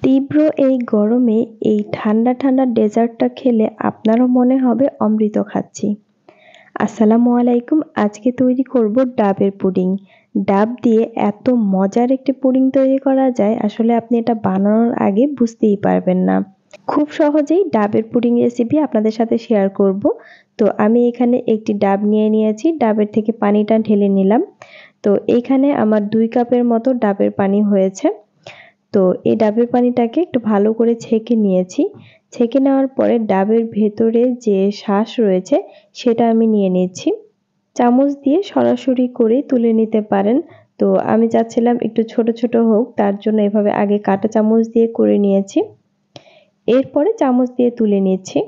তীব্র এই গরমে এই ঠান্ডা ঠান্ডা ডেজার্টটা খেলে আপনারও মনে হবে অমৃত খাচ্ছি। আসসালামু আলাইকুম। আজকে তৈরি করব ডাবের পুডিং। ডাব দিয়ে এত মজার একটি পুডিং তৈরি করা যায়, আসলে আপনি এটা বানানোর আগে বুঝতেই পারবেন না। খুব সহজেই ডাবের পুডিং রেসিপি আপনাদের সাথে শেয়ার করব। তো আমি এখানে একটি ডাব নিয়ে নিয়েছি, ডাবের থেকে পানিটা ঢেলে নিলাম। তো এখানে আমার 2 কাপের মতো ডাবের পানি হয়েছে। তো এই ডাবের পানিটাকে একটু ভালো করে ছেঁকে নিয়েছি। ছেঁকে নেওয়ার পরে ডাবের ভেতরে যে শাঁস রয়েছে সেটা আমি নিয়ে নিচ্ছি। চামচ দিয়ে সরাসরি করে তুলে নিতে পারেন। তো আমি চাচ্ছিলাম একটু ছোট ছোট হোক, তার জন্য এভাবে আগে কাঁটা চামচ দিয়ে করে নিয়েছি। এরপরে চামচ দিয়ে তুলে নিচ্ছি।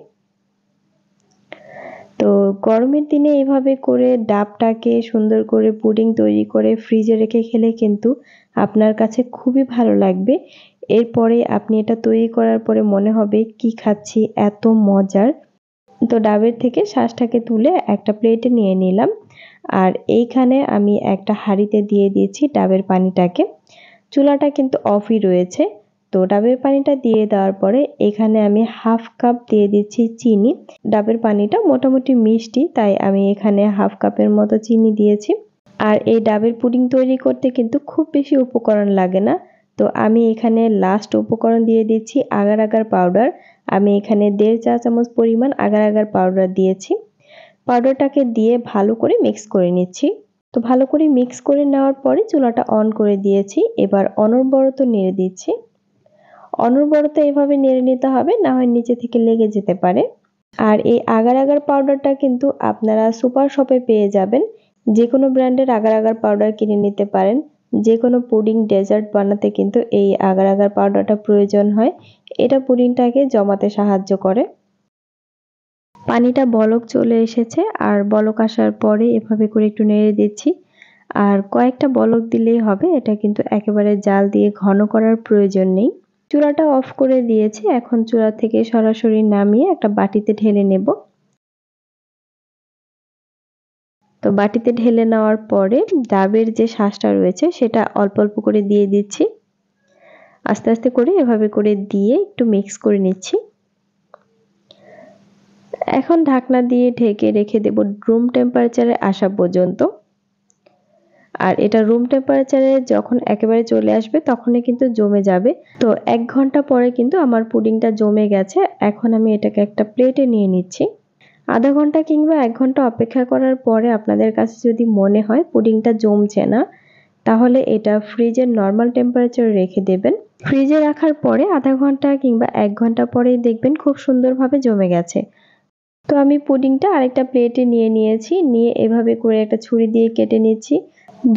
তো গরমের দিনে এভাবে করে ডাবটাকে সুন্দর করে পুডিং তৈরি করে ফ্রিজে রেখে খেলে কিন্তু আপনার কাছে খুবই ভালো লাগবে। এরপরে আপনি এটা তৈরি করার পরে মনে হবে কি খাচ্ছি, এত মজার। তো ডাবের থেকে শাঁসটাকে তুলে একটা প্লেটে নিয়ে নিলাম। আর এইখানে আমি একটা হাঁড়িতে দিয়ে দিয়েছি ডাবের পানিটাকে। চুলাটা কিন্তু অফই রয়েছে। তো ডাবের পানিটা দিয়ে দেওয়ার পরে এখানে আমি 1/2 কাপ দিয়ে দিচ্ছি চিনি। ডাবের পানিটা মোটামুটি মিষ্টি, তাই আমি এখানে 1/2 কাপের মতো চিনি দিয়েছি। আর এই ডাবের পুডিং তৈরি করতে কিন্তু খুব বেশি উপকরণ লাগে না। তো আমি এখানে লাস্ট উপকরণ দিয়ে দিচ্ছি আগার আগার পাউডার। আমি এখানে 1.5 চা চামচ পরিমাণ আগার আগার পাউডার দিয়েছি। পাউডারটাকে দিয়ে ভালো করে মিক্স করে নিচ্ছি। তো ভালো করে মিক্স করে নেওয়ার পরে চুলাটা অন করে দিয়েছি। এবার অনবরত নেড়ে দিচ্ছি। অনবরত এভাবে নেড়ে নিতে হবে, না হয় নিচে থেকে লেগে যেতে পারে। আর এই আগার আগার পাউডারটা কিন্তু আপনারা সুপার শপে পেয়ে যাবেন। যে কোনো ব্র্যান্ডের আগার আগার পাউডার কিনে নিতে পারেন। যে কোনো পুডিং ডেজার্ট বানাতে কিন্তু এই আগার আগার পাউডারটা প্রয়োজন হয়। এটা পুডিংটাকে জমাতে সাহায্য করে। পানিটা বলক চলে এসেছে, আর বলক আসার পরে এভাবে করে একটু নেড়ে দিচ্ছি। আর কয়েকটা বলক দিলেই হবে, এটা কিন্তু একেবারে জাল দিয়ে ঘন করার প্রয়োজন নেই। চুলাটা অফ করে দিয়েছি, এখন চুলা থেকে সরাসরি নামিয়ে একটা বাটিতে ঢেলে নেব। তো বাটিতে ঢেলে নেওয়ার পরে ডাবের যে শাঁসটা রয়েছে সেটা অল্প অল্প করে দিয়ে দিচ্ছি। আস্তে আস্তে করে এভাবে করে দিয়ে একটু মিক্স করে নিচ্ছি। এখন ঢাকনা দিয়ে ঢেকে রেখে দেব রুম টেম্পারেচারে আসা পর্যন্ত। আর এটা রুম টেম্পারেচারে যখন একেবারে চলে আসবে তখনই কিন্তু জমে যাবে। তো 1 ঘন্টা পরে কিন্তু আমার পুডিংটা জমে গেছে। এখন আমি এটাকে একটা প্লেটে নিয়ে নিচ্ছি। আধা ঘন্টা কিংবা 1 ঘন্টা অপেক্ষা করার পরে আপনাদের কাছে যদি মনে হয় পুডিংটা জমছে না, তাহলে এটা ফ্রিজের নরমাল টেম্পারেচারে রেখে দেবেন। ফ্রিজে রাখার পরে আধা ঘন্টা কিংবা 1 ঘন্টা পরেই দেখবেন খুব সুন্দরভাবে জমে গেছে। তো আমি পুডিংটা আরেকটা প্লেটে নিয়ে নিয়েছি, নিয়ে এভাবে করে একটা ছুরি দিয়ে কেটে নিচ্ছি।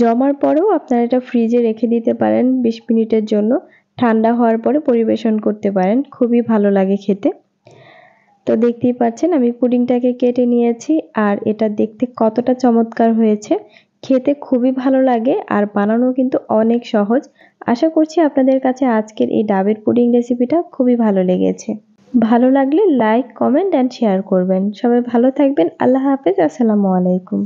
জমার পরেও আপনারা এটা ফ্রিজে রেখে দিতে পারেন 20 মিনিটের জন্য। ঠান্ডা হওয়ার পরে পরিবেশন করতে পারেন, খুবই ভালো লাগে খেতে। তো দেখতেই পাচ্ছেন আমি পুডিংটাকে কেটে নিয়েছি, আর এটা দেখতে কতটা চমৎকার হয়েছে। খেতে খুবই ভালো লাগে, আর বানানো কিন্তু অনেক সহজ। আশা করছি আপনাদের কাছে আজকের এই ডাবের পুডিং রেসিপিটা খুবই ভালো লেগেছে। ভালো লাগলে লাইক, কমেন্ট অ্যান্ড শেয়ার করবেন। সবাই ভালো থাকবেন। আল্লাহ হাফেজ। আসসালামু আলাইকুম।